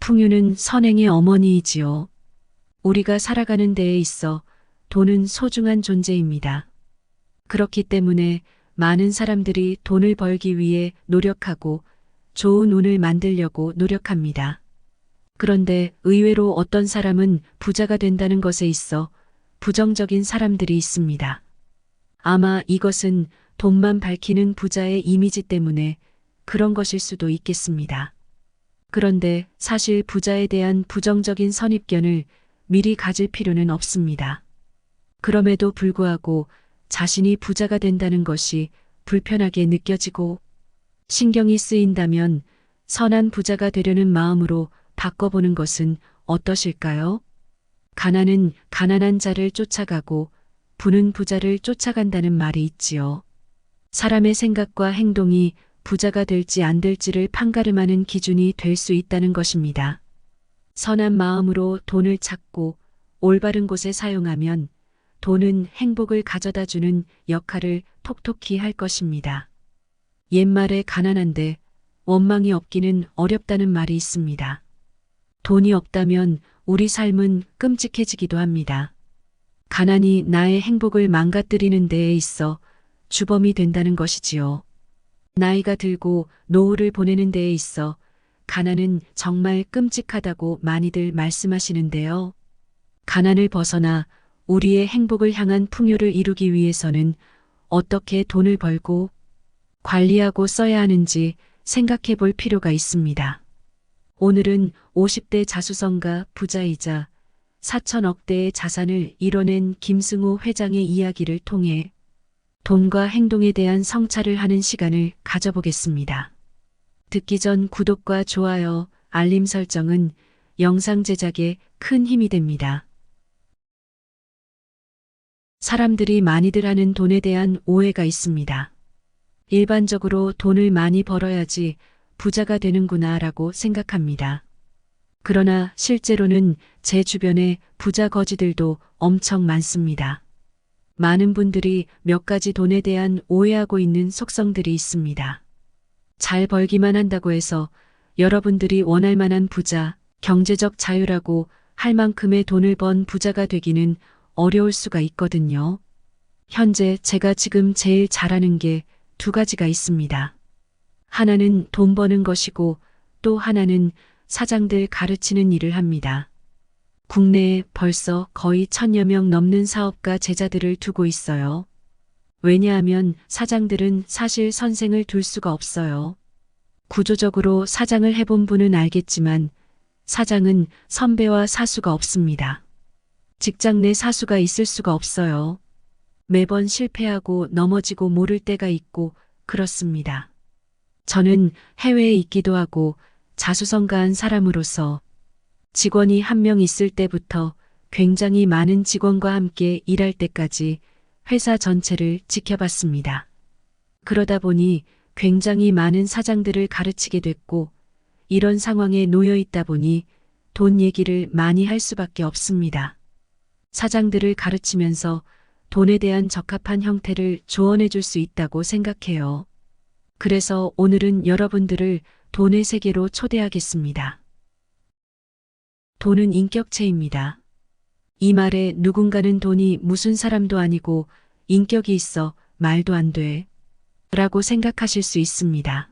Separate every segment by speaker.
Speaker 1: 풍요는 선행의 어머니이지요. 우리가 살아가는 데에 있어 돈은 소중한 존재입니다. 그렇기 때문에 많은 사람들이 돈을 벌기 위해 노력하고 좋은 운을 만들려고 노력합니다. 그런데 의외로 어떤 사람은 부자가 된다는 것에 있어 부정적인 사람들이 있습니다. 아마 이것은 돈만 밝히는 부자의 이미지 때문에 그런 것일 수도 있겠습니다. 그런데 사실 부자에 대한 부정적인 선입견을 미리 가질 필요는 없습니다. 그럼에도 불구하고 자신이 부자가 된다는 것이 불편하게 느껴지고 신경이 쓰인다면 선한 부자가 되려는 마음으로 바꿔보는 것은 어떠실까요? 가난은 가난한 자를 쫓아가고 부는 부자를 쫓아간다는 말이 있지요. 사람의 생각과 행동이 부자가 될지 안 될지를 판가름하는 기준이 될 수 있다는 것입니다. 선한 마음으로 돈을 찾고 올바른 곳에 사용하면 돈은 행복을 가져다 주는 역할을 톡톡히 할 것입니다. 옛말에 가난한데 원망이 없기는 어렵다는 말이 있습니다. 돈이 없다면 우리 삶은 끔찍해지기도 합니다. 가난이 나의 행복을 망가뜨리는 데에 있어 주범이 된다는 것이지요. 나이가 들고 노후를 보내는 데에 있어 가난은 정말 끔찍하다고 많이들 말씀하시는데요. 가난을 벗어나 우리의 행복을 향한 풍요를 이루기 위해서는 어떻게 돈을 벌고 관리하고 써야 하는지 생각해 볼 필요가 있습니다. 오늘은 50대 자수성가 부자이자 4천억 대의 자산을 이뤄낸 김승호 회장의 이야기를 통해 돈과 행동에 대한 성찰을 하는 시간을 가져보겠습니다. 듣기 전 구독과 좋아요, 알림 설정은 영상 제작에 큰 힘이 됩니다. 사람들이 많이들 하는 돈에 대한 오해가 있습니다. 일반적으로 돈을 많이 벌어야지 부자가 되는구나 라고 생각합니다. 그러나 실제로는 제 주변에 부자 거지들도 엄청 많습니다. 많은 분들이 몇 가지 돈에 대한 오해하고 있는 속성들이 있습니다. 잘 벌기만 한다고 해서 여러분들이 원할 만한 부자, 경제적 자유라고 할 만큼의 돈을 번 부자가 되기는 어려울 수가 있거든요. 현재 제가 지금 제일 잘하는 게 두 가지가 있습니다. 하나는 돈 버는 것이고 또 하나는 사장들 가르치는 일을 합니다. 국내에 벌써 거의 1000여 명 넘는 사업가 제자들을 두고 있어요. 왜냐하면 사장들은 사실 선생을 둘 수가 없어요. 구조적으로 사장을 해본 분은 알겠지만 사장은 선배와 사수가 없습니다. 직장 내 사수가 있을 수가 없어요. 매번 실패하고 넘어지고 모를 때가 있고 그렇습니다. 저는 해외에 있기도 하고 자수성가한 사람으로서 직원이 한 명 있을 때부터 굉장히 많은 직원과 함께 일할 때까지 회사 전체를 지켜봤습니다. 그러다 보니 굉장히 많은 사장들을 가르치게 됐고 이런 상황에 놓여 있다 보니 돈 얘기를 많이 할 수밖에 없습니다. 사장들을 가르치면서 돈에 대한 적합한 형태를 조언해 줄 수 있다고 생각해요. 그래서 오늘은 여러분들을 돈의 세계로 초대하겠습니다. 돈은 인격체입니다. 이 말에 누군가는 돈이 무슨 사람도 아니고 인격이 있어 말도 안 돼 라고 생각하실 수 있습니다.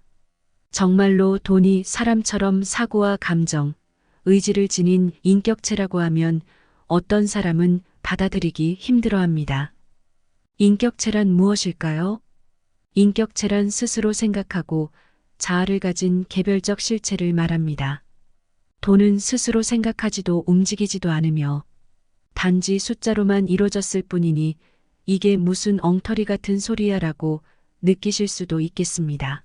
Speaker 1: 정말로 돈이 사람처럼 사고와 감정, 의지를 지닌 인격체라고 하면 어떤 사람은 받아들이기 힘들어합니다. 인격체란 무엇일까요? 인격체란 스스로 생각하고 자아를 가진 개별적 실체를 말합니다. 돈은 스스로 생각하지도 움직이지도 않으며 단지 숫자로만 이루어졌을 뿐이니 이게 무슨 엉터리 같은 소리야라고 느끼실 수도 있겠습니다.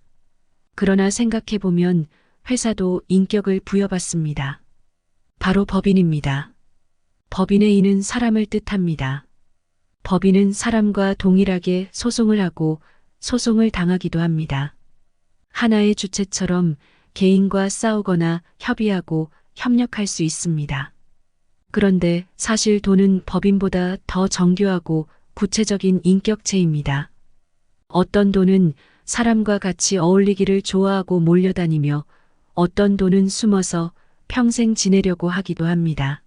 Speaker 1: 그러나 생각해보면 회사도 인격을 부여받습니다. 바로 법인입니다. 법인의 인은 사람을 뜻합니다. 법인은 사람과 동일하게 소송을 하고 소송을 당하기도 합니다. 하나의 주체처럼 개인과 싸우거나 협의하고 협력할 수 있습니다. 그런데 사실 돈은 법인보다 더 정교하고 구체적인 인격체입니다. 어떤 돈은 사람과 같이 어울리기를 좋아하고 몰려다니며 어떤 돈은 숨어서 평생 지내려고 하기도 합니다.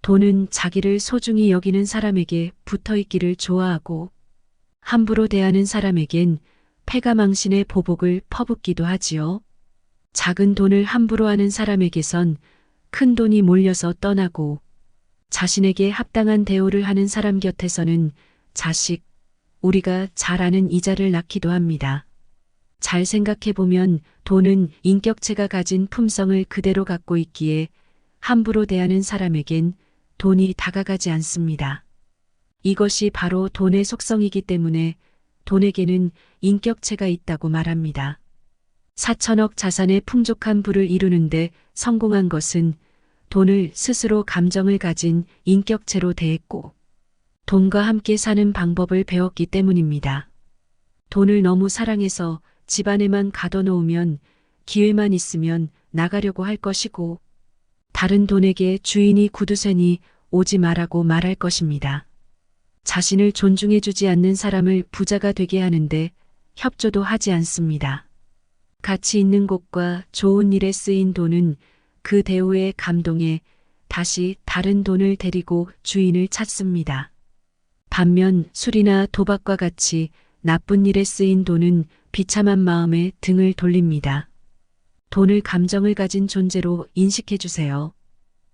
Speaker 1: 돈은 자기를 소중히 여기는 사람에게 붙어 있기를 좋아하고 함부로 대하는 사람에겐 패가망신의 보복을 퍼붓기도 하지요. 작은 돈을 함부로 하는 사람에게선 큰 돈이 몰려서 떠나고 자신에게 합당한 대우를 하는 사람 곁에서는 자식, 우리가 잘 아는 이자를 낳기도 합니다. 잘 생각해보면 돈은 인격체가 가진 품성을 그대로 갖고 있기에 함부로 대하는 사람에겐 돈이 다가가지 않습니다. 이것이 바로 돈의 속성이기 때문에 돈에게는 인격체가 있다고 말합니다. 4천억 자산의 풍족한 부를 이루는데 성공한 것은 돈을 스스로 감정을 가진 인격체로 대했고 돈과 함께 사는 방법을 배웠기 때문입니다. 돈을 너무 사랑해서 집안에만 가둬놓으면 기회만 있으면 나가려고 할 것이고 다른 돈에게 주인이 구두쇠니 오지 말라고 말할 것입니다. 자신을 존중해주지 않는 사람을 부자가 되게 하는데 협조도 하지 않습니다. 가치 있는 곳과 좋은 일에 쓰인 돈은 그 대우에 감동해 다시 다른 돈을 데리고 주인을 찾습니다. 반면 술이나 도박과 같이 나쁜 일에 쓰인 돈은 비참한 마음에 등을 돌립니다. 돈을 감정을 가진 존재로 인식해 주세요.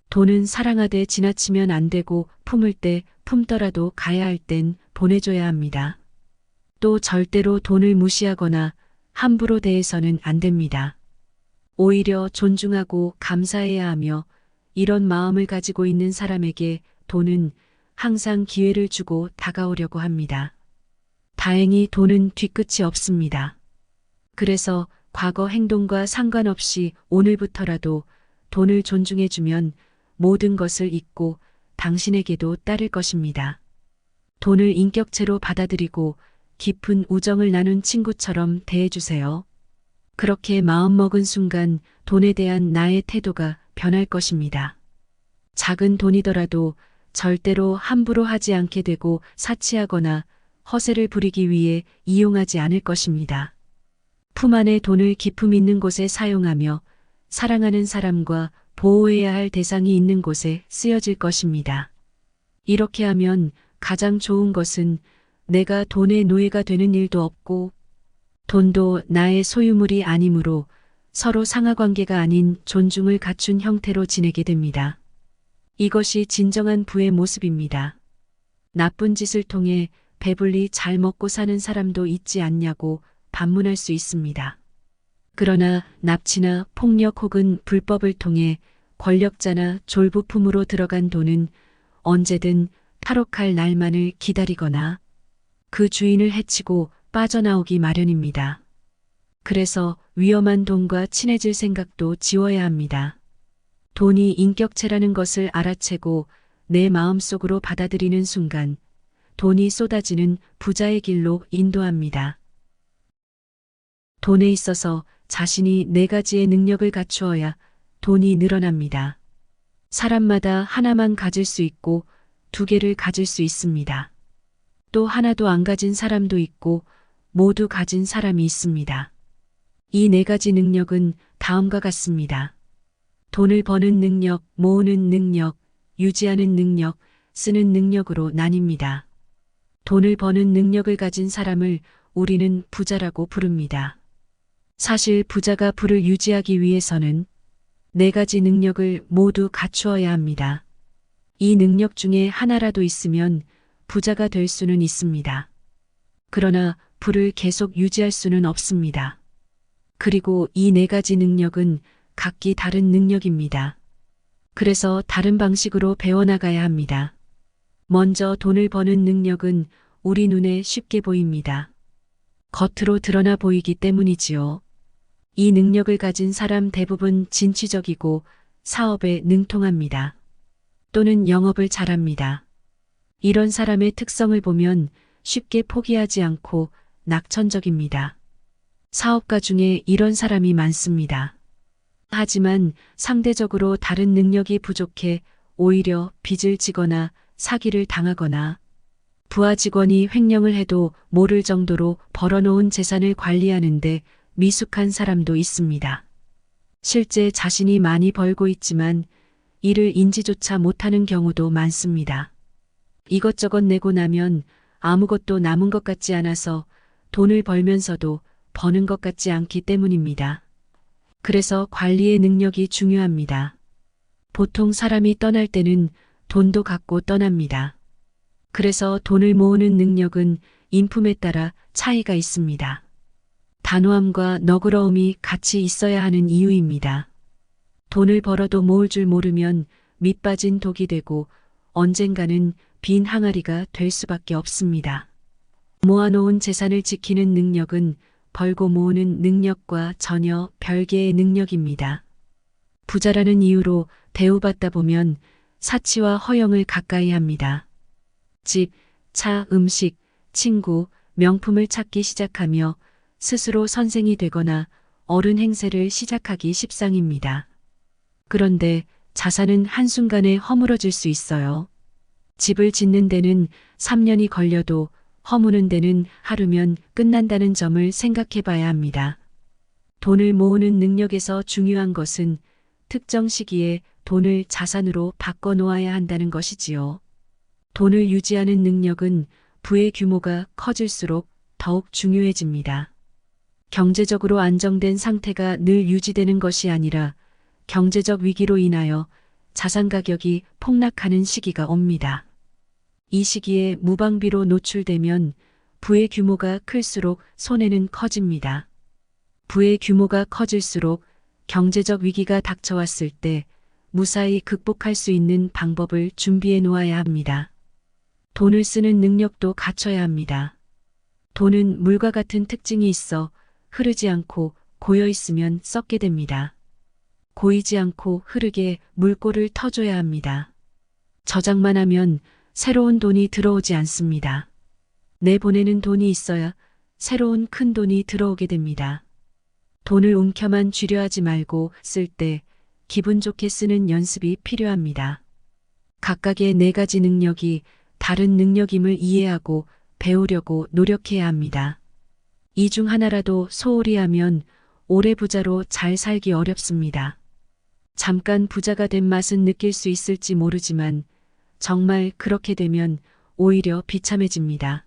Speaker 1: 돈은 사랑하되 지나치면 안 되고 품을 때 품더라도 가야 할 땐 보내줘야 합니다. 또 절대로 돈을 무시하거나 함부로 대해서는 안 됩니다. 오히려 존중하고 감사해야 하며 이런 마음을 가지고 있는 사람에게 돈은 항상 기회를 주고 다가오려고 합니다. 다행히 돈은 뒤끝이 없습니다. 그래서 과거 행동과 상관없이 오늘부터라도 돈을 존중해주면 모든 것을 잊고 당신에게도 따를 것입니다. 돈을 인격체로 받아들이고 깊은 우정을 나눈 친구처럼 대해주세요. 그렇게 마음먹은 순간 돈에 대한 나의 태도가 변할 것입니다. 작은 돈이더라도 절대로 함부로 하지 않게 되고 사치하거나 허세를 부리기 위해 이용하지 않을 것입니다. 품 안에 돈을 기품 있는 곳에 사용하며 사랑하는 사람과 보호해야 할 대상이 있는 곳에 쓰여질 것입니다. 이렇게 하면 가장 좋은 것은 내가 돈의 노예가 되는 일도 없고 돈도 나의 소유물이 아니므로 서로 상하관계가 아닌 존중을 갖춘 형태로 지내게 됩니다. 이것이 진정한 부의 모습입니다. 나쁜 짓을 통해 배불리 잘 먹고 사는 사람도 있지 않냐고 반문할 수 있습니다. 그러나 납치나 폭력 혹은 불법을 통해 권력자나 졸부품으로 들어간 돈은 언제든 탈옥할 날만을 기다리거나 그 주인을 해치고 빠져나오기 마련입니다. 그래서 위험한 돈과 친해질 생각도 지워야 합니다. 돈이 인격체라는 것을 알아채고 내 마음속으로 받아들이는 순간 돈이 쏟아지는 부자의 길로 인도합니다. 돈에 있어서 자신이 4가지의 능력을 갖추어야 돈이 늘어납니다. 사람마다 하나만 가질 수 있고 2개를 가질 수 있습니다. 또 하나도 안 가진 사람도 있고 모두 가진 사람이 있습니다. 이 4가지 능력은 다음과 같습니다. 돈을 버는 능력, 모으는 능력, 유지하는 능력, 쓰는 능력으로 나뉩니다. 돈을 버는 능력을 가진 사람을 우리는 부자라고 부릅니다. 사실 부자가 부를 유지하기 위해서는 4가지 능력을 모두 갖추어야 합니다. 이 능력 중에 하나라도 있으면 부자가 될 수는 있습니다. 그러나 부를 계속 유지할 수는 없습니다. 그리고 이 4가지 능력은 각기 다른 능력입니다. 그래서 다른 방식으로 배워나가야 합니다. 먼저 돈을 버는 능력은 우리 눈에 쉽게 보입니다. 겉으로 드러나 보이기 때문이지요. 이 능력을 가진 사람 대부분 진취적이고 사업에 능통합니다. 또는 영업을 잘합니다. 이런 사람의 특성을 보면 쉽게 포기하지 않고 낙천적입니다. 사업가 중에 이런 사람이 많습니다. 하지만 상대적으로 다른 능력이 부족해 오히려 빚을 지거나 사기를 당하거나 부하 직원이 횡령을 해도 모를 정도로 벌어놓은 재산을 관리하는데 미숙한 사람도 있습니다. 실제 자신이 많이 벌고 있지만 이를 인지조차 못하는 경우도 많습니다. 이것저것 내고 나면 아무것도 남은 것 같지 않아서 돈을 벌면서도 버는 것 같지 않기 때문입니다. 그래서 관리의 능력이 중요합니다. 보통 사람이 떠날 때는 돈도 갖고 떠납니다. 그래서 돈을 모으는 능력은 인품에 따라 차이가 있습니다. 단호함과 너그러움이 같이 있어야 하는 이유입니다. 돈을 벌어도 모을 줄 모르면 밑빠진 독이 되고 언젠가는 빈 항아리가 될 수밖에 없습니다. 모아놓은 재산을 지키는 능력은 벌고 모으는 능력과 전혀 별개의 능력입니다. 부자라는 이유로 대우받다 보면 사치와 허영을 가까이 합니다. 집, 차, 음식, 친구, 명품을 찾기 시작하며 스스로 선생이 되거나 어른 행세를 시작하기 십상입니다. 그런데 자산은 한순간에 허물어질 수 있어요. 집을 짓는 데는 3년이 걸려도 허무는 데는 하루면 끝난다는 점을 생각해 봐야 합니다. 돈을 모으는 능력에서 중요한 것은 특정 시기에 돈을 자산으로 바꿔 놓아야 한다는 것이지요. 돈을 유지하는 능력은 부의 규모가 커질수록 더욱 중요해집니다. 경제적으로 안정된 상태가 늘 유지되는 것이 아니라 경제적 위기로 인하여 자산 가격이 폭락하는 시기가 옵니다. 이 시기에 무방비로 노출되면 부의 규모가 클수록 손해는 커집니다. 부의 규모가 커질수록 경제적 위기가 닥쳐왔을 때 무사히 극복할 수 있는 방법을 준비해 놓아야 합니다. 돈을 쓰는 능력도 갖춰야 합니다. 돈은 물과 같은 특징이 있어 흐르지 않고 고여 있으면 썩게 됩니다. 고이지 않고 흐르게 물꼬를 터줘야 합니다. 저장만 하면 새로운 돈이 들어오지 않습니다. 내보내는 돈이 있어야 새로운 큰 돈이 들어오게 됩니다. 돈을 움켜만 쥐려 하지 말고 쓸 때 기분 좋게 쓰는 연습이 필요합니다. 각각의 4가지 능력이 다른 능력임을 이해하고 배우려고 노력해야 합니다. 이 중 하나라도 소홀히 하면 오래 부자로 잘 살기 어렵습니다. 잠깐 부자가 된 맛은 느낄 수 있을지 모르지만 정말 그렇게 되면 오히려 비참해집니다.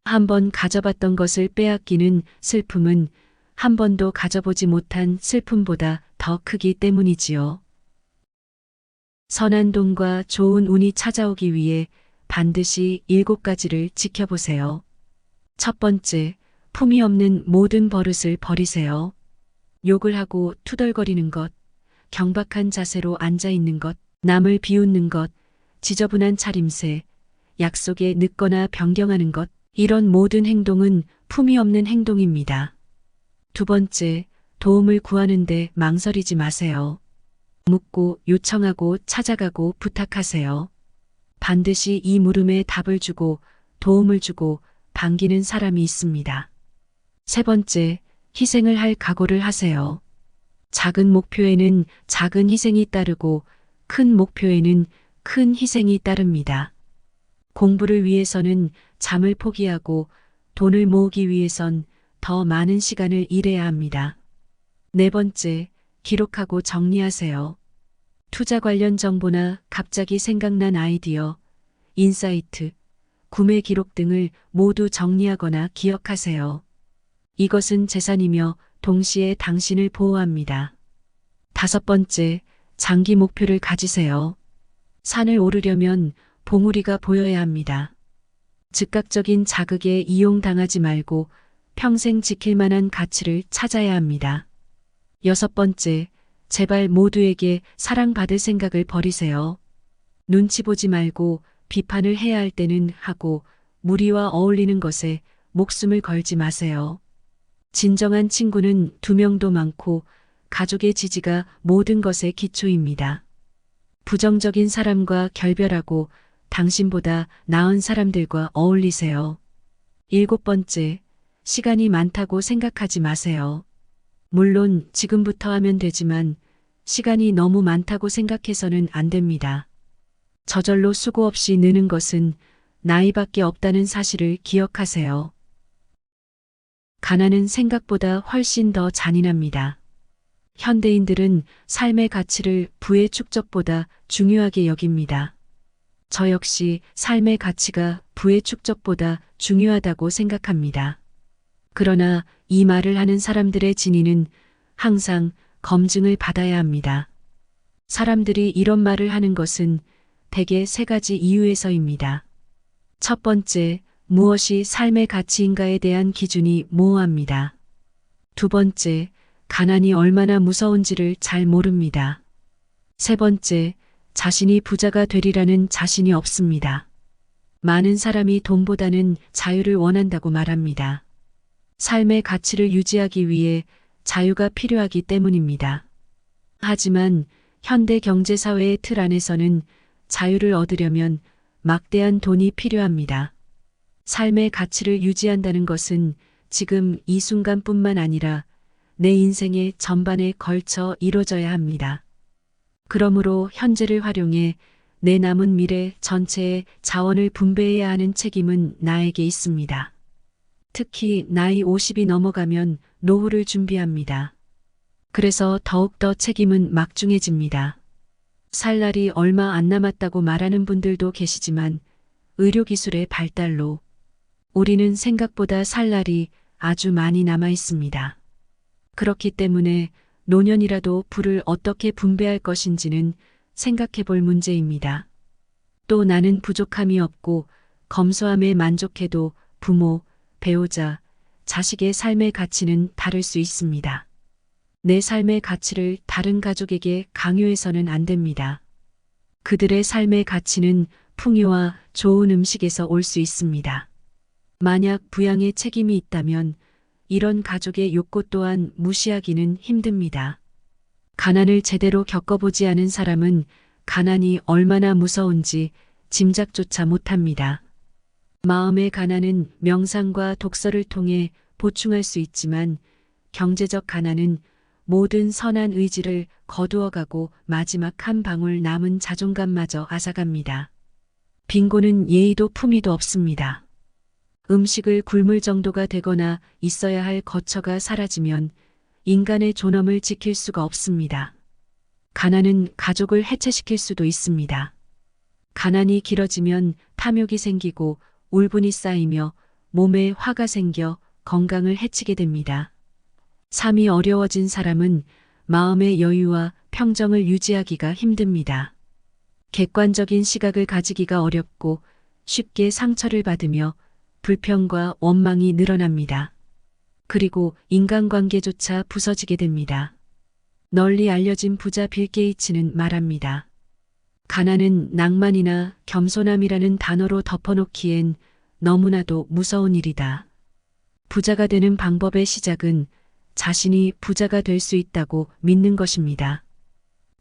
Speaker 1: 한번 가져봤던 것을 빼앗기는 슬픔은 한 번도 가져보지 못한 슬픔보다 더 크기 때문이지요. 선한 돈과 좋은 운이 찾아오기 위해 반드시 7가지를 지켜보세요. 첫 번째, 품이 없는 모든 버릇을 버리세요. 욕을 하고 투덜거리는 것, 경박한 자세로 앉아 있는 것, 남을 비웃는 것, 지저분한 차림새, 약속에 늦거나 변경하는 것, 이런 모든 행동은 품이 없는 행동입니다. 두 번째, 도움을 구하는데 망설이지 마세요. 묻고 요청하고 찾아가고 부탁하세요. 반드시 이 물음에 답을 주고 도움을 주고 반기는 사람이 있습니다. 세 번째, 희생을 할 각오를 하세요. 작은 목표에는 작은 희생이 따르고 큰 목표에는 큰 희생이 따릅니다. 공부를 위해서는 잠을 포기하고 돈을 모으기 위해선 더 많은 시간을 일해야 합니다. 네 번째, 기록하고 정리하세요. 투자 관련 정보나 갑자기 생각난 아이디어, 인사이트, 구매 기록 등을 모두 정리하거나 기억하세요. 이것은 재산이며 동시에 당신을 보호합니다. 다섯 번째, 장기 목표를 가지세요. 산을 오르려면 봉우리가 보여야 합니다. 즉각적인 자극에 이용당하지 말고 평생 지킬 만한 가치를 찾아야 합니다. 여섯 번째, 제발 모두에게 사랑받을 생각을 버리세요. 눈치 보지 말고 비판을 해야 할 때는 하고 무리와 어울리는 것에 목숨을 걸지 마세요. 진정한 친구는 2명도 많고 가족의 지지가 모든 것의 기초입니다. 부정적인 사람과 결별하고 당신보다 나은 사람들과 어울리세요. 일곱 번째, 시간이 많다고 생각하지 마세요. 물론 지금부터 하면 되지만 시간이 너무 많다고 생각해서는 안 됩니다. 저절로 수고 없이 느는 것은 나이밖에 없다는 사실을 기억하세요. 가난은 생각보다 훨씬 더 잔인합니다. 현대인들은 삶의 가치를 부의 축적보다 중요하게 여깁니다. 저 역시 삶의 가치가 부의 축적보다 중요하다고 생각합니다. 그러나 이 말을 하는 사람들의 진위는 항상 검증을 받아야 합니다. 사람들이 이런 말을 하는 것은 대개 세 가지 이유에서입니다. 첫 번째, 무엇이 삶의 가치인가에 대한 기준이 모호합니다. 두 번째, 가난이 얼마나 무서운지를 잘 모릅니다. 세 번째, 자신이 부자가 되리라는 자신이 없습니다. 많은 사람이 돈보다는 자유를 원한다고 말합니다. 삶의 가치를 유지하기 위해 자유가 필요하기 때문입니다. 하지만 현대 경제사회의 틀 안에서는 자유를 얻으려면 막대한 돈이 필요합니다. 삶의 가치를 유지한다는 것은 지금 이 순간뿐만 아니라 내 인생의 전반에 걸쳐 이루어져야 합니다. 그러므로 현재를 활용해 내 남은 미래 전체의 자원을 분배해야 하는 책임은 나에게 있습니다. 특히 나이 50이 넘어가면 노후를 준비합니다. 그래서 더욱더 책임은 막중해집니다. 살 날이 얼마 안 남았다고 말하는 분들도 계시지만 의료기술의 발달로 우리는 생각보다 살 날이 아주 많이 남아 있습니다. 그렇기 때문에 노년이라도 부를 어떻게 분배할 것인지는 생각해 볼 문제입니다. 또 나는 부족함이 없고 검소함에 만족해도 부모, 배우자, 자식의 삶의 가치는 다를 수 있습니다. 내 삶의 가치를 다른 가족에게 강요해서는 안 됩니다. 그들의 삶의 가치는 풍요와 좋은 음식에서 올 수 있습니다. 만약 부양의 책임이 있다면 이런 가족의 욕구 또한 무시하기는 힘듭니다. 가난을 제대로 겪어보지 않은 사람은 가난이 얼마나 무서운지 짐작조차 못합니다. 마음의 가난은 명상과 독서를 통해 보충할 수 있지만 경제적 가난은 모든 선한 의지를 거두어가고 마지막 한 방울 남은 자존감마저 앗아갑니다. 빈곤은 예의도 품위도 없습니다. 음식을 굶을 정도가 되거나 있어야 할 거처가 사라지면 인간의 존엄을 지킬 수가 없습니다. 가난은 가족을 해체시킬 수도 있습니다. 가난이 길어지면 탐욕이 생기고 울분이 쌓이며 몸에 화가 생겨 건강을 해치게 됩니다. 삶이 어려워진 사람은 마음의 여유와 평정을 유지하기가 힘듭니다. 객관적인 시각을 가지기가 어렵고 쉽게 상처를 받으며 불평과 원망이 늘어납니다. 그리고 인간관계조차 부서지게 됩니다. 널리 알려진 부자 빌 게이츠는 말합니다. 가난은 낭만이나 겸손함이라는 단어로 덮어놓기엔 너무나도 무서운 일이다. 부자가 되는 방법의 시작은 자신이 부자가 될 수 있다고 믿는 것입니다.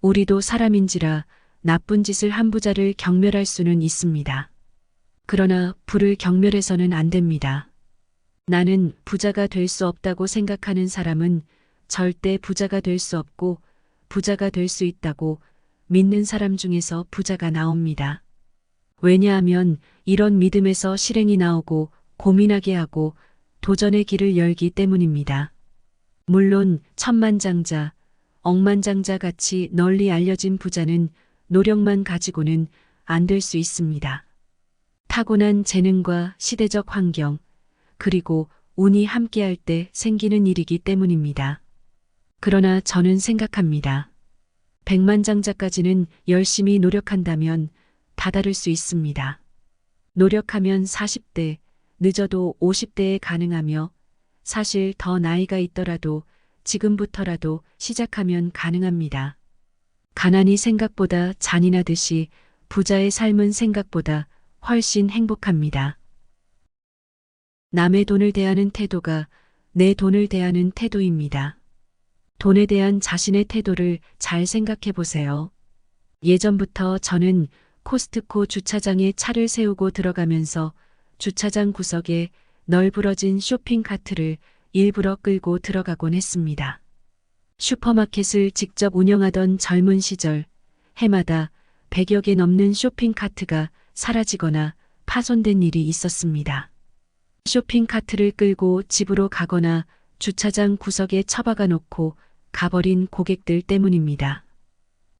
Speaker 1: 우리도 사람인지라 나쁜 짓을 한 부자를 경멸할 수는 있습니다. 그러나 부를 경멸해서는 안 됩니다. 나는 부자가 될 수 없다고 생각하는 사람은 절대 부자가 될 수 없고 부자가 될 수 있다고 믿는 사람 중에서 부자가 나옵니다. 왜냐하면 이런 믿음에서 실행이 나오고 고민하게 하고 도전의 길을 열기 때문입니다. 물론 천만장자, 억만장자 같이 널리 알려진 부자는 노력만 가지고는 안 될 수 있습니다. 타고난 재능과 시대적 환경, 그리고 운이 함께할 때 생기는 일이기 때문입니다. 그러나 저는 생각합니다. 백만장자까지는 열심히 노력한다면 다다를 수 있습니다. 노력하면 40대, 늦어도 50대에 가능하며 사실 더 나이가 있더라도 지금부터라도 시작하면 가능합니다. 가난이 생각보다 잔인하듯이 부자의 삶은 생각보다 훨씬 행복합니다. 남의 돈을 대하는 태도가 내 돈을 대하는 태도입니다. 돈에 대한 자신의 태도를 잘 생각해 보세요. 예전부터 저는 코스트코 주차장에 차를 세우고 들어가면서 주차장 구석에 널브러진 쇼핑카트를 일부러 끌고 들어가곤 했습니다. 슈퍼마켓을 직접 운영하던 젊은 시절 해마다 100여 개 넘는 쇼핑카트가 사라지거나 파손된 일이 있었습니다. 쇼핑카트를 끌고 집으로 가거나 주차장 구석에 처박아 놓고 가버린 고객들 때문입니다.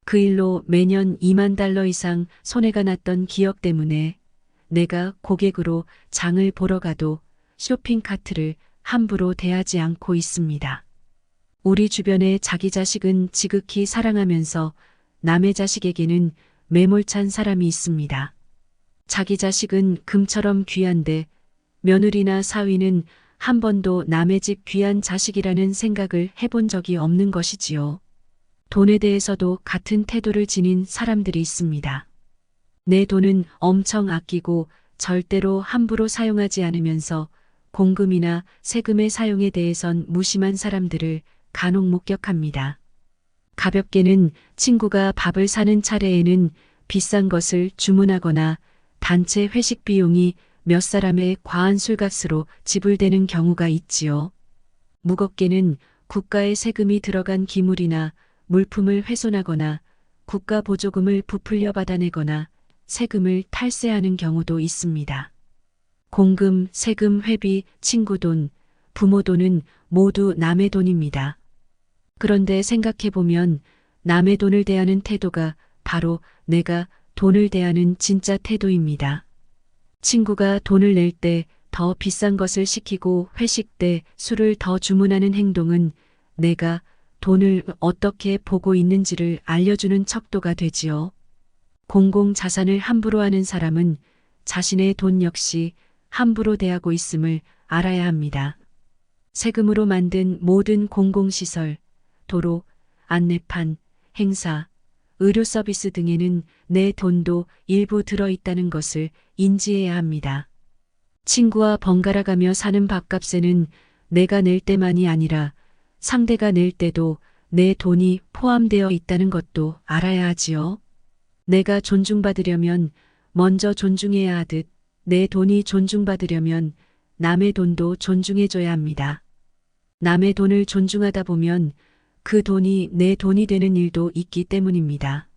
Speaker 1: 그 일로 매년 2만 달러 이상 손해가 났던 기억 때문에 내가 고객으로 장을 보러 가도 쇼핑카트를 함부로 대하지 않고 있습니다. 우리 주변에 자기 자식은 지극히 사랑하면서 남의 자식에게는 매몰찬 사람이 있습니다. 자기 자식은 금처럼 귀한데 며느리나 사위는 한 번도 남의 집 귀한 자식이라는 생각을 해본 적이 없는 것이지요. 돈에 대해서도 같은 태도를 지닌 사람들이 있습니다. 내 돈은 엄청 아끼고 절대로 함부로 사용하지 않으면서 공금이나 세금의 사용에 대해선 무심한 사람들을 간혹 목격합니다. 가볍게는 친구가 밥을 사는 차례에는 비싼 것을 주문하거나 단체 회식 비용이 몇 사람의 과한 술값으로 지불되는 경우가 있지요. 무겁게는 국가의 세금이 들어간 기물이나 물품을 훼손하거나 국가 보조금을 부풀려 받아내거나 세금을 탈세하는 경우도 있습니다. 공금, 세금, 회비, 친구 돈, 부모 돈은 모두 남의 돈입니다. 그런데 생각해보면 남의 돈을 대하는 태도가 바로 내가 돈을 대하는 진짜 태도입니다. 친구가 돈을 낼 때 더 비싼 것을 시키고 회식 때 술을 더 주문하는 행동은 내가 돈을 어떻게 보고 있는지를 알려주는 척도가 되지요. 공공자산을 함부로 하는 사람은 자신의 돈 역시 함부로 대하고 있음을 알아야 합니다. 세금으로 만든 모든 공공시설, 도로, 안내판, 행사, 의료 서비스 등에는 내 돈도 일부 들어있다는 것을 인지해야 합니다. 친구와 번갈아가며 사는 밥값에는 내가 낼 때만이 아니라 상대가 낼 때도 내 돈이 포함되어 있다는 것도 알아야 하지요. 내가 존중받으려면 먼저 존중해야 하듯 내 돈이 존중받으려면 남의 돈도 존중해줘야 합니다. 남의 돈을 존중하다 보면 그 돈이 내 돈이 되는 일도 있기 때문입니다.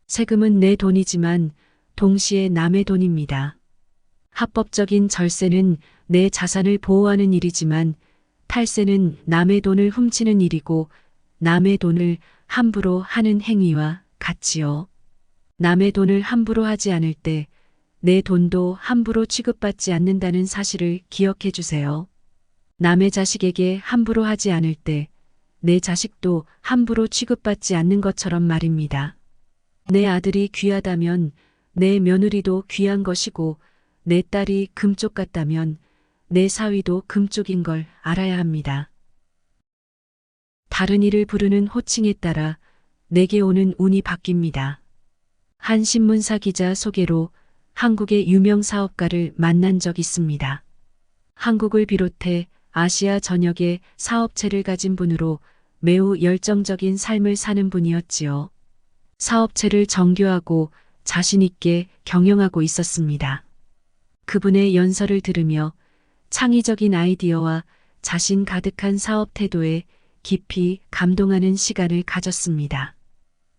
Speaker 1: 세금은 내 돈이지만 동시에 남의 돈입니다. 합법적인 절세는 내 자산을 보호하는 일이지만 탈세는 남의 돈을 훔치는 일이고 남의 돈을 함부로 하는 행위와 같지요. 남의 돈을 함부로 하지 않을 때 내 돈도 함부로 취급받지 않는다는 사실을 기억해 주세요. 남의 자식에게 함부로 하지 않을 때 내 자식도 함부로 취급받지 않는 것처럼 말입니다. 내 아들이 귀하다면 내 며느리도 귀한 것이고 내 딸이 금쪽 같다면 내 사위도 금쪽인 걸 알아야 합니다. 다른 이를 부르는 호칭에 따라 내게 오는 운이 바뀝니다. 한 신문사 기자 소개로 한국의 유명 사업가를 만난 적 있습니다. 한국을 비롯해 아시아 전역에 사업체를 가진 분으로 매우 열정적인 삶을 사는 분이었지요. 사업체를 정교하고 자신 있게 경영하고 있었습니다. 그분의 연설을 들으며 창의적인 아이디어와 자신 가득한 사업 태도에 깊이 감동하는 시간을 가졌습니다.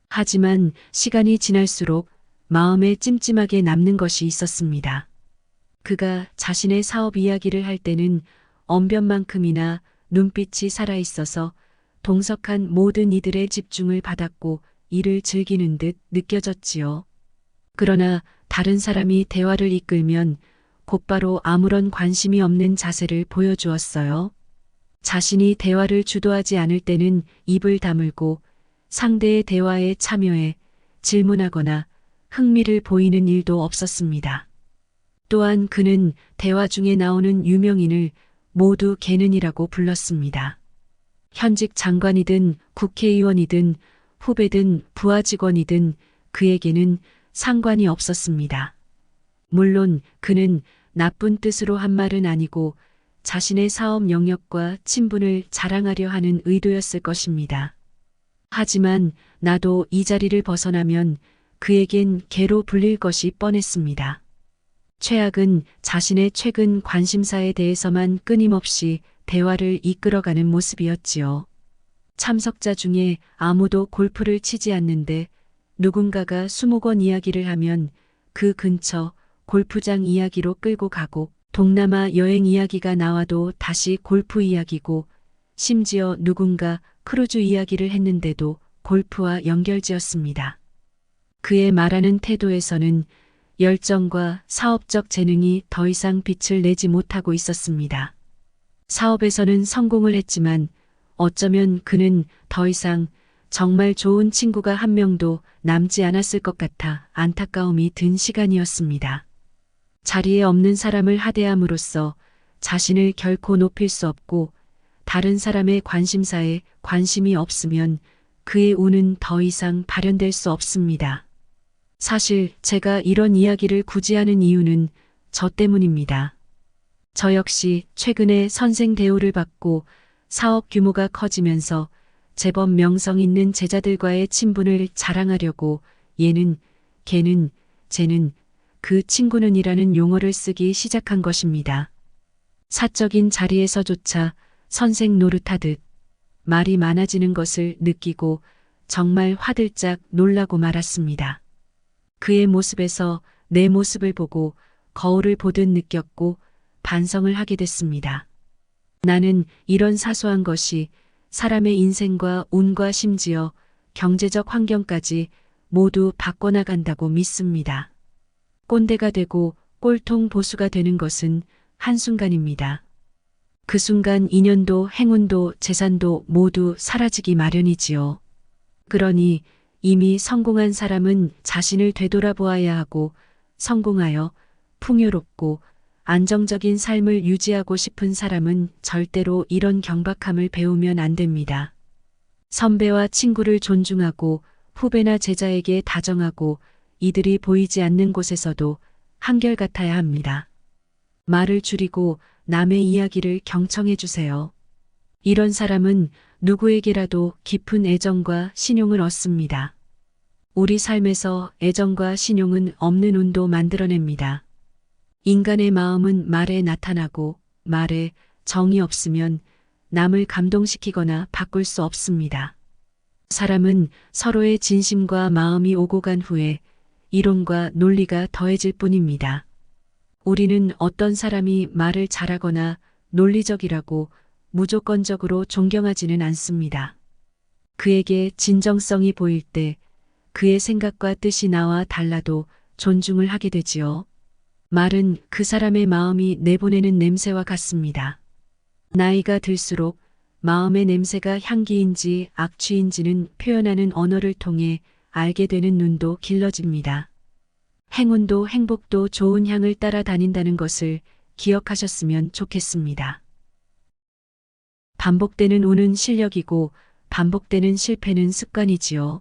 Speaker 1: 하지만 시간이 지날수록 마음에 찜찜하게 남는 것이 있었습니다. 그가 자신의 사업 이야기를 할 때는 언변만큼이나 눈빛이 살아있어서 동석한 모든 이들의 집중을 받았고 이를 즐기는 듯 느껴졌지요. 그러나 다른 사람이 대화를 이끌면 곧바로 아무런 관심이 없는 자세를 보여주었어요. 자신이 대화를 주도하지 않을 때는 입을 다물고 상대의 대화에 참여해 질문하거나 흥미를 보이는 일도 없었습니다. 또한 그는 대화 중에 나오는 유명인을 모두 개는이라고 불렀습니다. 현직 장관이든 국회의원이든 후배든 부하 직원이든 그에게는 상관이 없었습니다. 물론 그는 나쁜 뜻으로 한 말은 아니고 자신의 사업 영역과 친분을 자랑하려 하는 의도였을 것입니다. 하지만 나도 이 자리를 벗어나면 그에겐 개로 불릴 것이 뻔했습니다. 최악은 자신의 최근 관심사에 대해서만 끊임없이 대화를 이끌어가는 모습이었지요. 참석자 중에 아무도 골프를 치지 않는데 누군가가 수목원 이야기를 하면 그 근처 골프장 이야기로 끌고 가고 동남아 여행 이야기가 나와도 다시 골프 이야기고 심지어 누군가 크루즈 이야기를 했는데도 골프와 연결지었습니다. 그의 말하는 태도에서는 열정과 사업적 재능이 더 이상 빛을 내지 못하고 있었습니다. 사업에서는 성공을 했지만 어쩌면 그는 더 이상 정말 좋은 친구가 한 명도 남지 않았을 것 같아 안타까움이 든 시간이었습니다. 자리에 없는 사람을 하대함으로써 자신을 결코 높일 수 없고 다른 사람의 관심사에 관심이 없으면 그의 운은 더 이상 발현될 수 없습니다. 사실 제가 이런 이야기를 굳이 하는 이유는 저 때문입니다. 저 역시 최근에 선생 대우를 받고 사업 규모가 커지면서 제법 명성 있는 제자들과의 친분을 자랑하려고 얘는, 걔는, 쟤는, 그 친구는 이라는 용어를 쓰기 시작한 것입니다. 사적인 자리에서조차 선생 노릇하듯 말이 많아지는 것을 느끼고 정말 화들짝 놀라고 말았습니다. 그의 모습에서 내 모습을 보고 거울을 보듯 느꼈고 반성을 하게 됐습니다. 나는 이런 사소한 것이 사람의 인생과 운과 심지어 경제적 환경까지 모두 바꿔나간다고 믿습니다. 꼰대가 되고 꼴통 보수가 되는 것은 한순간입니다. 그 순간 인연도 행운도 재산도 모두 사라지기 마련이지요. 그러니 이미 성공한 사람은 자신을 되돌아보아야 하고 성공하여 풍요롭고 안정적인 삶을 유지하고 싶은 사람은 절대로 이런 경박함을 배우면 안 됩니다. 선배와 친구를 존중하고 후배나 제자에게 다정하고 이들이 보이지 않는 곳에서도 한결같아야 합니다. 말을 줄이고 남의 이야기를 경청해 주세요. 이런 사람은 누구에게라도 깊은 애정과 신용을 얻습니다. 우리 삶에서 애정과 신용은 없는 운도 만들어냅니다. 인간의 마음은 말에 나타나고 말에 정이 없으면 남을 감동시키거나 바꿀 수 없습니다. 사람은 서로의 진심과 마음이 오고 간 후에 이론과 논리가 더해질 뿐입니다. 우리는 어떤 사람이 말을 잘하거나 논리적이라고 무조건적으로 존경하지는 않습니다. 그에게 진정성이 보일 때 그의 생각과 뜻이 나와 달라도 존중을 하게 되지요. 말은 그 사람의 마음이 내보내는 냄새와 같습니다. 나이가 들수록 마음의 냄새가 향기인지 악취인지는 표현하는 언어를 통해 알게 되는 눈도 길러집니다. 행운도 행복도 좋은 향을 따라다닌다는 것을 기억하셨으면 좋겠습니다. 반복되는 운은 실력이고 반복되는 실패는 습관이지요.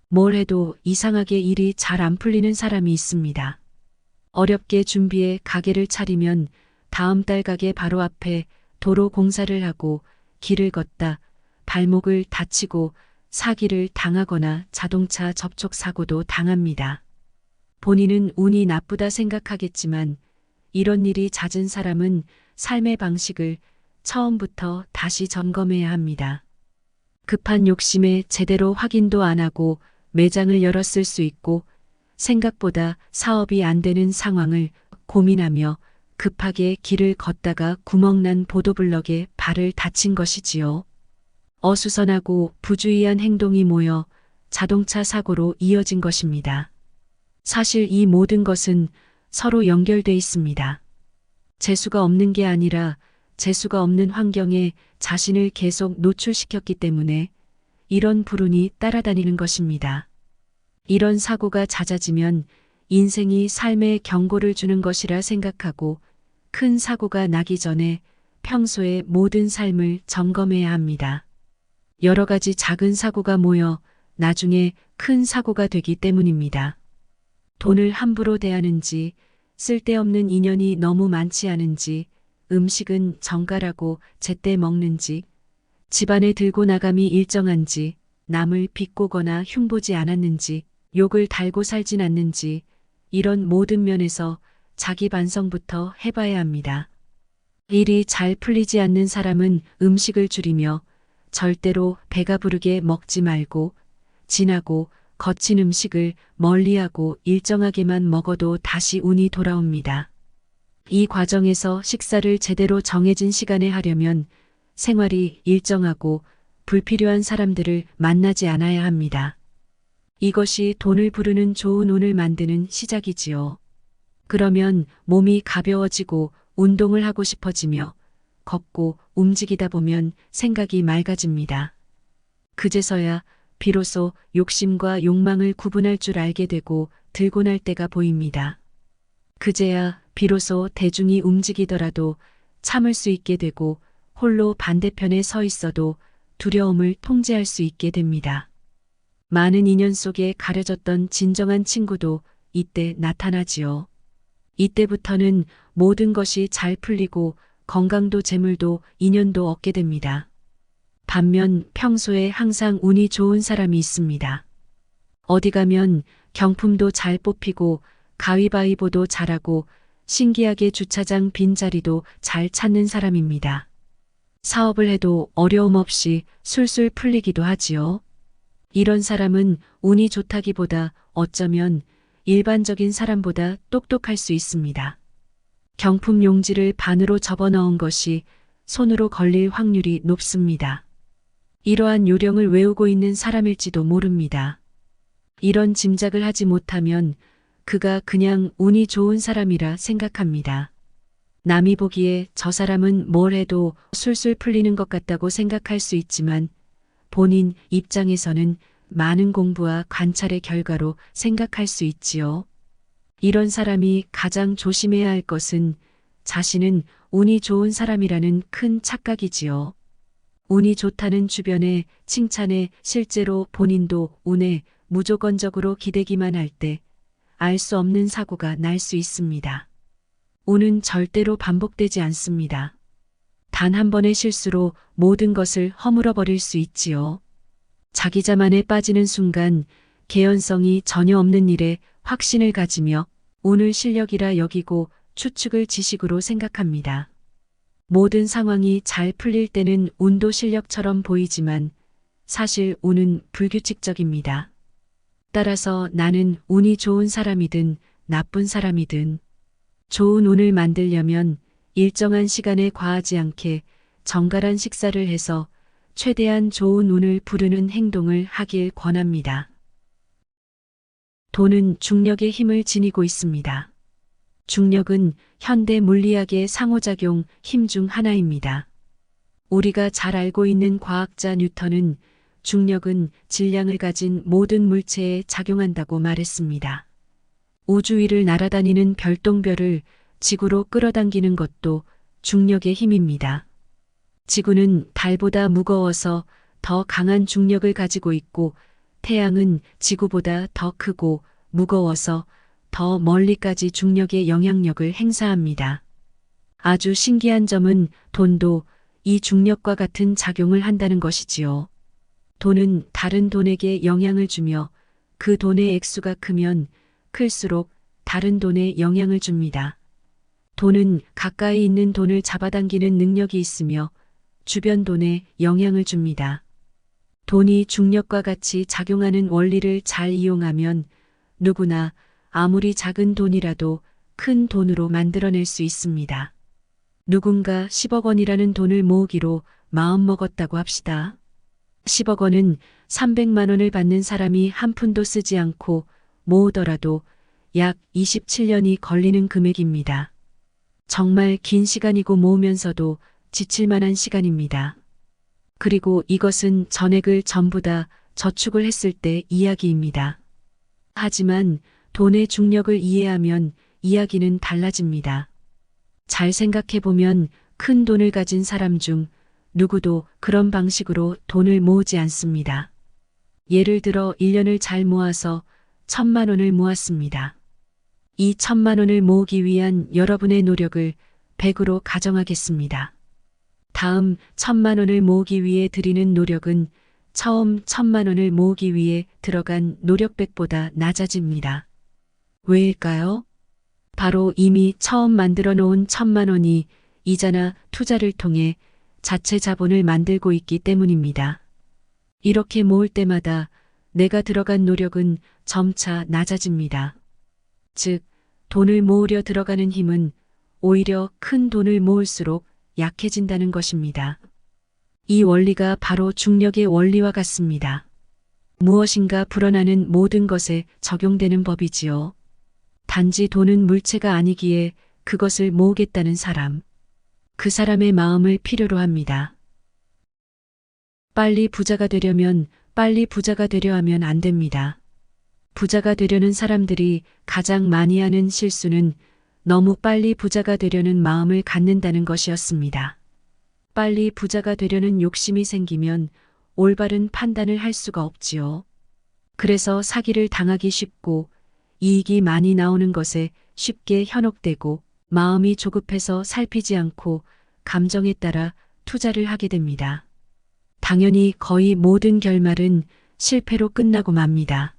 Speaker 1: 뭘 해도 이상하게 일이 잘 안 풀리는 사람이 있습니다. 어렵게 준비해 가게를 차리면 다음 달 가게 바로 앞에 도로 공사를 하고 길을 걷다 발목을 다치고 사기를 당하거나 자동차 접촉 사고도 당합니다. 본인은 운이 나쁘다 생각하겠지만 이런 일이 잦은 사람은 삶의 방식을 처음부터 다시 점검해야 합니다. 급한 욕심에 제대로 확인도 안 하고 매장을 열었을 수 있고 생각보다 사업이 안 되는 상황을 고민하며 급하게 길을 걷다가 구멍난 보도블럭에 발을 다친 것이지요. 어수선하고 부주의한 행동이 모여 자동차 사고로 이어진 것입니다. 사실 이 모든 것은 서로 연결돼 있습니다. 재수가 없는 게 아니라 재수가 없는 환경에 자신을 계속 노출시켰기 때문에 이런 불운이 따라다니는 것입니다. 이런 사고가 잦아지면 인생이 삶에 경고를 주는 것이라 생각하고 큰 사고가 나기 전에 평소의 모든 삶을 점검해야 합니다. 여러 가지 작은 사고가 모여 나중에 큰 사고가 되기 때문입니다. 돈을 함부로 대하는지, 쓸데없는 인연이 너무 많지 않은지, 음식은 정갈하고 제때 먹는지, 집안에 들고 나감이 일정한지, 남을 비꼬거나 흉보지 않았는지, 욕을 달고 살진 않는지, 이런 모든 면에서 자기 반성부터 해봐야 합니다. 일이 잘 풀리지 않는 사람은 음식을 줄이며 절대로 배가 부르게 먹지 말고 진하고 거친 음식을 멀리하고 일정하게만 먹어도 다시 운이 돌아옵니다. 이 과정에서 식사를 제대로 정해진 시간에 하려면 생활이 일정하고 불필요한 사람들을 만나지 않아야 합니다. 이것이 돈을 부르는 좋은 운을 만드는 시작이지요. 그러면 몸이 가벼워지고 운동을 하고 싶어지며 걷고 움직이다 보면 생각이 맑아집니다. 그제서야 비로소 욕심과 욕망을 구분할 줄 알게 되고 들고 날 때가 보입니다. 그제야 비로소 대중이 움직이더라도 참을 수 있게 되고 홀로 반대편에 서 있어도 두려움을 통제할 수 있게 됩니다. 많은 인연 속에 가려졌던 진정한 친구도 이때 나타나지요. 이때부터는 모든 것이 잘 풀리고 건강도 재물도 인연도 얻게 됩니다. 반면 평소에 항상 운이 좋은 사람이 있습니다. 어디 가면 경품도 잘 뽑히고 가위바위보도 잘하고 신기하게 주차장 빈자리도 잘 찾는 사람입니다. 사업을 해도 어려움 없이 술술 풀리기도 하지요. 이런 사람은 운이 좋다기보다 어쩌면 일반적인 사람보다 똑똑할 수 있습니다. 경품 용지를 반으로 접어넣은 것이 손으로 걸릴 확률이 높습니다. 이러한 요령을 외우고 있는 사람일지도 모릅니다. 이런 짐작을 하지 못하면 그가 그냥 운이 좋은 사람이라 생각합니다. 남이 보기에 저 사람은 뭘 해도 술술 풀리는 것 같다고 생각할 수 있지만 본인 입장에서는 많은 공부와 관찰의 결과로 생각할 수 있지요. 이런 사람이 가장 조심해야 할 것은 자신은 운이 좋은 사람이라는 큰 착각이지요. 운이 좋다는 주변의 칭찬에 실제로 본인도 운에 무조건적으로 기대기만 할 때 알 수 없는 사고가 날 수 있습니다. 운은 절대로 반복되지 않습니다. 단 한 번의 실수로 모든 것을 허물어 버릴 수 있지요. 자기 자만에 빠지는 순간 개연성이 전혀 없는 일에 확신을 가지며 운을 실력이라 여기고 추측을 지식으로 생각합니다. 모든 상황이 잘 풀릴 때는 운도 실력처럼 보이지만 사실 운은 불규칙적입니다. 따라서 나는 운이 좋은 사람이든 나쁜 사람이든 좋은 운을 만들려면 일정한 시간에 과하지 않게 정갈한 식사를 해서 최대한 좋은 운을 부르는 행동을 하길 권합니다. 돈은 중력의 힘을 지니고 있습니다. 중력은 현대 물리학의 상호작용 힘 중 하나입니다. 우리가 잘 알고 있는 과학자 뉴턴은 중력은 질량을 가진 모든 물체에 작용한다고 말했습니다. 우주 위를 날아다니는 별똥별을 지구로 끌어당기는 것도 중력의 힘입니다. 지구는 달보다 무거워서 더 강한 중력을 가지고 있고 태양은 지구보다 더 크고 무거워서 더 멀리까지 중력의 영향력을 행사합니다. 아주 신기한 점은 돈도 이 중력과 같은 작용을 한다는 것이지요. 돈은 다른 돈에게 영향을 주며 그 돈의 액수가 크면 클수록 다른 돈에 영향을 줍니다. 돈은 가까이 있는 돈을 잡아당기는 능력이 있으며 주변 돈에 영향을 줍니다. 돈이 중력과 같이 작용하는 원리를 잘 이용하면 누구나 아무리 작은 돈이라도 큰 돈으로 만들어낼 수 있습니다. 누군가 10억 원이라는 돈을 모으기로 마음먹었다고 합시다. 10억 원은 300만 원을 받는 사람이 한 푼도 쓰지 않고 모으더라도 약 27년이 걸리는 금액입니다. 정말 긴 시간이고 모으면서도 지칠 만한 시간입니다. 그리고 이것은 전액을 전부 다 저축을 했을 때 이야기입니다. 하지만 돈의 중력을 이해하면 이야기는 달라집니다. 잘 생각해보면 큰 돈을 가진 사람 중 누구도 그런 방식으로 돈을 모으지 않습니다. 예를 들어 1년을 잘 모아서 1,000만 원을 모았습니다. 이 1,000만 원을 모으기 위한 여러분의 노력을 100으로 가정하겠습니다. 다음 1,000만 원을 모으기 위해 들이는 노력은 처음 1,000만 원을 모으기 위해 들어간 노력 100보다 낮아집니다. 왜일까요? 바로 이미 처음 만들어 놓은 1,000만 원이 이자나 투자를 통해 자체 자본을 만들고 있기 때문입니다. 이렇게 모을 때마다 내가 들어간 노력은 점차 낮아집니다. 즉, 돈을 모으려 들어가는 힘은 오히려 큰 돈을 모을수록 약해진다는 것입니다. 이 원리가 바로 중력의 원리와 같습니다. 무엇인가 불어나는 모든 것에 적용되는 법이지요. 단지 돈은 물체가 아니기에 그것을 모으겠다는 사람. 그 사람의 마음을 필요로 합니다. 빨리 부자가 되려면 빨리 부자가 되려 하면 안 됩니다. 부자가 되려는 사람들이 가장 많이 하는 실수는 너무 빨리 부자가 되려는 마음을 갖는다는 것이었습니다. 빨리 부자가 되려는 욕심이 생기면 올바른 판단을 할 수가 없지요. 그래서 사기를 당하기 쉽고 이익이 많이 나오는 것에 쉽게 현혹되고 마음이 조급해서 살피지 않고 감정에 따라 투자를 하게 됩니다. 당연히 거의 모든 결말은 실패로 끝나고 맙니다.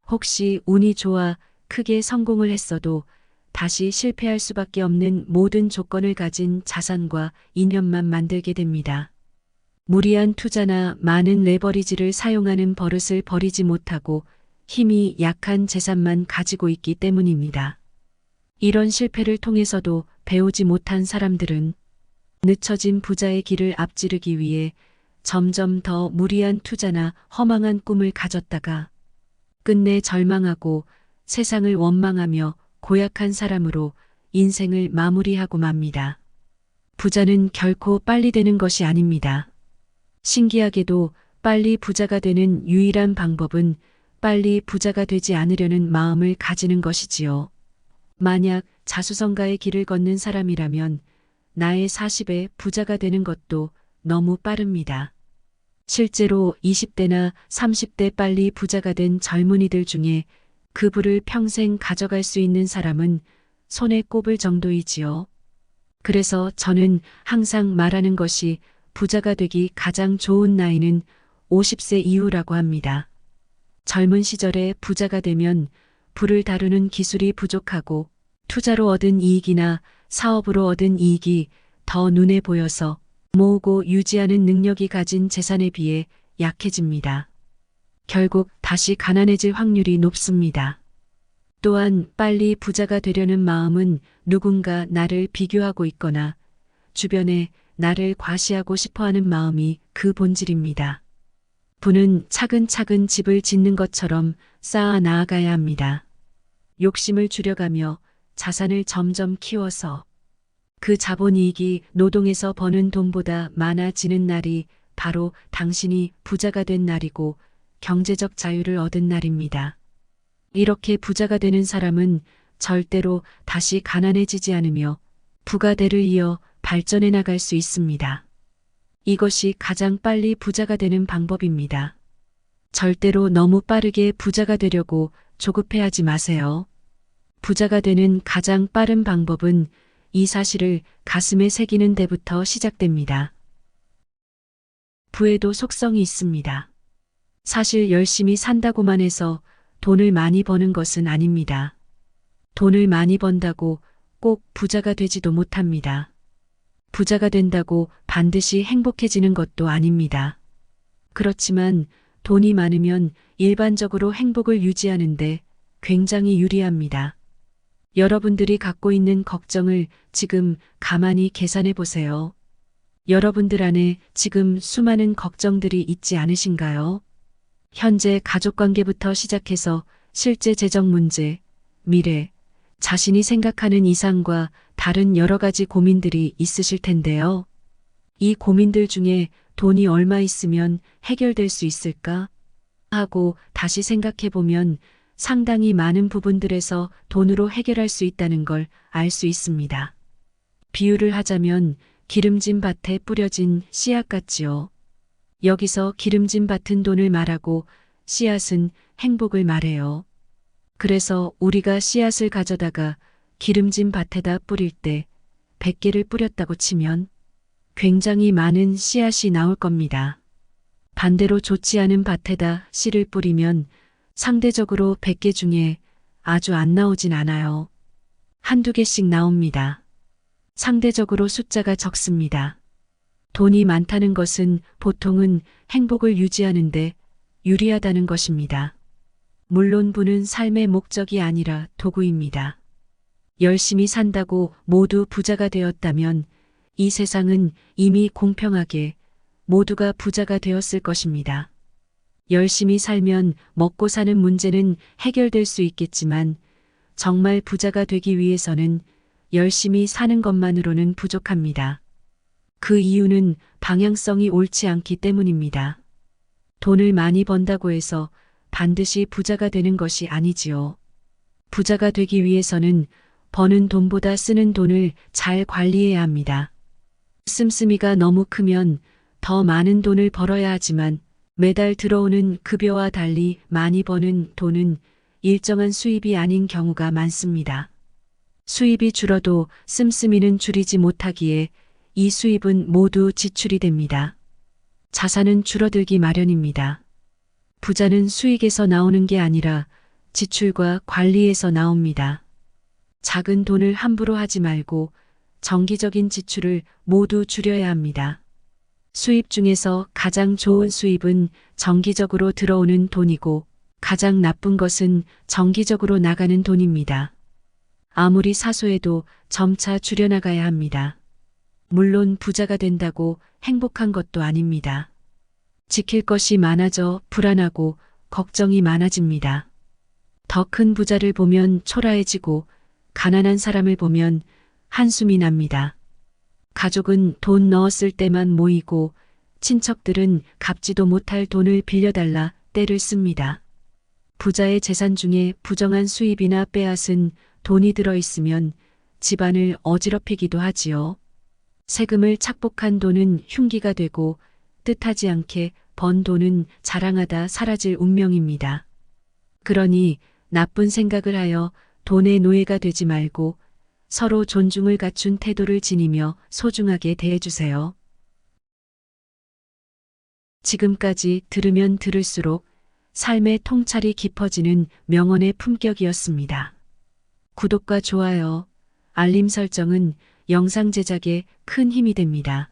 Speaker 1: 혹시 운이 좋아 크게 성공을 했어도 다시 실패할 수밖에 없는 모든 조건을 가진 자산과 인연만 만들게 됩니다. 무리한 투자나 많은 레버리지를 사용하는 버릇을 버리지 못하고 힘이 약한 재산만 가지고 있기 때문입니다. 이런 실패를 통해서도 배우지 못한 사람들은 늦춰진 부자의 길을 앞지르기 위해 점점 더 무리한 투자나 허망한 꿈을 가졌다가 끝내 절망하고 세상을 원망하며 고약한 사람으로 인생을 마무리하고 맙니다. 부자는 결코 빨리 되는 것이 아닙니다. 신기하게도 빨리 부자가 되는 유일한 방법은 빨리 부자가 되지 않으려는 마음을 가지는 것이지요. 만약 자수성가의 길을 걷는 사람이라면 나의 40에 부자가 되는 것도 너무 빠릅니다. 실제로 20대나 30대 빨리 부자가 된 젊은이들 중에 그 부를 평생 가져갈 수 있는 사람은 손에 꼽을 정도이지요. 그래서 저는 항상 말하는 것이 부자가 되기 가장 좋은 나이는 50세 이후라고 합니다. 젊은 시절에 부자가 되면 부를 다루는 기술이 부족하고 투자로 얻은 이익이나 사업으로 얻은 이익이 더 눈에 보여서 모으고 유지하는 능력이 가진 재산에 비해 약해집니다. 결국 다시 가난해질 확률이 높습니다. 또한 빨리 부자가 되려는 마음은 누군가 나를 비교하고 있거나 주변에 나를 과시하고 싶어하는 마음이 그 본질입니다. 부는 차근차근 집을 짓는 것처럼 쌓아 나아가야 합니다. 욕심을 줄여가며 자산을 점점 키워서 그 자본이익이 노동에서 버는 돈보다 많아지는 날이 바로 당신이 부자가 된 날이고 경제적 자유를 얻은 날입니다. 이렇게 부자가 되는 사람은 절대로 다시 가난해지지 않으며 부가대를 이어 발전해 나갈 수 있습니다. 이것이 가장 빨리 부자가 되는 방법입니다. 절대로 너무 빠르게 부자가 되려고 조급해하지 마세요. 부자가 되는 가장 빠른 방법은 이 사실을 가슴에 새기는 데부터 시작됩니다. 부에도 속성이 있습니다. 사실 열심히 산다고만 해서 돈을 많이 버는 것은 아닙니다. 돈을 많이 번다고 꼭 부자가 되지도 못합니다. 부자가 된다고 반드시 행복해지는 것도 아닙니다. 그렇지만 돈이 많으면 일반적으로 행복을 유지하는데 굉장히 유리합니다. 여러분들이 갖고 있는 걱정을 지금 가만히 계산해 보세요. 여러분들 안에 지금 수많은 걱정들이 있지 않으신가요? 현재 가족관계부터 시작해서 실제 재정 문제, 미래, 자신이 생각하는 이상과 다른 여러 가지 고민들이 있으실 텐데요. 이 고민들 중에 돈이 얼마 있으면 해결될 수 있을까 하고 다시 생각해 보면 상당히 많은 부분들에서 돈으로 해결할 수 있다는 걸 알 수 있습니다. 비유를 하자면 기름진 밭에 뿌려진 씨앗 같지요. 여기서 기름진 밭은 돈을 말하고 씨앗은 행복을 말해요. 그래서 우리가 씨앗을 가져다가 기름진 밭에다 뿌릴 때 100개를 뿌렸다고 치면 굉장히 많은 씨앗이 나올 겁니다. 반대로 좋지 않은 밭에다 씨를 뿌리면 상대적으로 100개 중에 아주 안 나오진 않아요. 한두 개씩 나옵니다. 상대적으로 숫자가 적습니다. 돈이 많다는 것은 보통은 행복을 유지하는데 유리하다는 것입니다. 물론 부는 삶의 목적이 아니라 도구입니다. 열심히 산다고 모두 부자가 되었다면 이 세상은 이미 공평하게 모두가 부자가 되었을 것입니다. 열심히 살면 먹고 사는 문제는 해결될 수 있겠지만 정말 부자가 되기 위해서는 열심히 사는 것만으로는 부족합니다. 그 이유는 방향성이 옳지 않기 때문입니다. 돈을 많이 번다고 해서 반드시 부자가 되는 것이 아니지요. 부자가 되기 위해서는 버는 돈보다 쓰는 돈을 잘 관리해야 합니다. 씀씀이가 너무 크면 더 많은 돈을 벌어야 하지만 매달 들어오는 급여와 달리 많이 버는 돈은 일정한 수입이 아닌 경우가 많습니다. 수입이 줄어도 씀씀이는 줄이지 못하기에 이 수입은 모두 지출이 됩니다. 자산은 줄어들기 마련입니다. 부자는 수익에서 나오는 게 아니라 지출과 관리에서 나옵니다. 작은 돈을 함부로 하지 말고 정기적인 지출을 모두 줄여야 합니다. 수입 중에서 가장 좋은 수입은 정기적으로 들어오는 돈이고 가장 나쁜 것은 정기적으로 나가는 돈입니다. 아무리 사소해도 점차 줄여나가야 합니다. 물론 부자가 된다고 행복한 것도 아닙니다. 지킬 것이 많아져 불안하고 걱정이 많아집니다. 더 큰 부자를 보면 초라해지고 가난한 사람을 보면 한숨이 납니다. 가족은 돈 넣었을 때만 모이고 친척들은 갚지도 못할 돈을 빌려달라 떼를 씁니다. 부자의 재산 중에 부정한 수입이나 빼앗은 돈이 들어있으면 집안을 어지럽히기도 하지요. 세금을 착복한 돈은 흉기가 되고 뜻하지 않게 번 돈은 자랑하다 사라질 운명입니다. 그러니 나쁜 생각을 하여 돈의 노예가 되지 말고 서로 존중을 갖춘 태도를 지니며 소중하게 대해주세요. 지금까지 들으면 들을수록 삶의 통찰이 깊어지는 명언의 품격이었습니다. 구독과 좋아요, 알림 설정은 영상 제작에 큰 힘이 됩니다.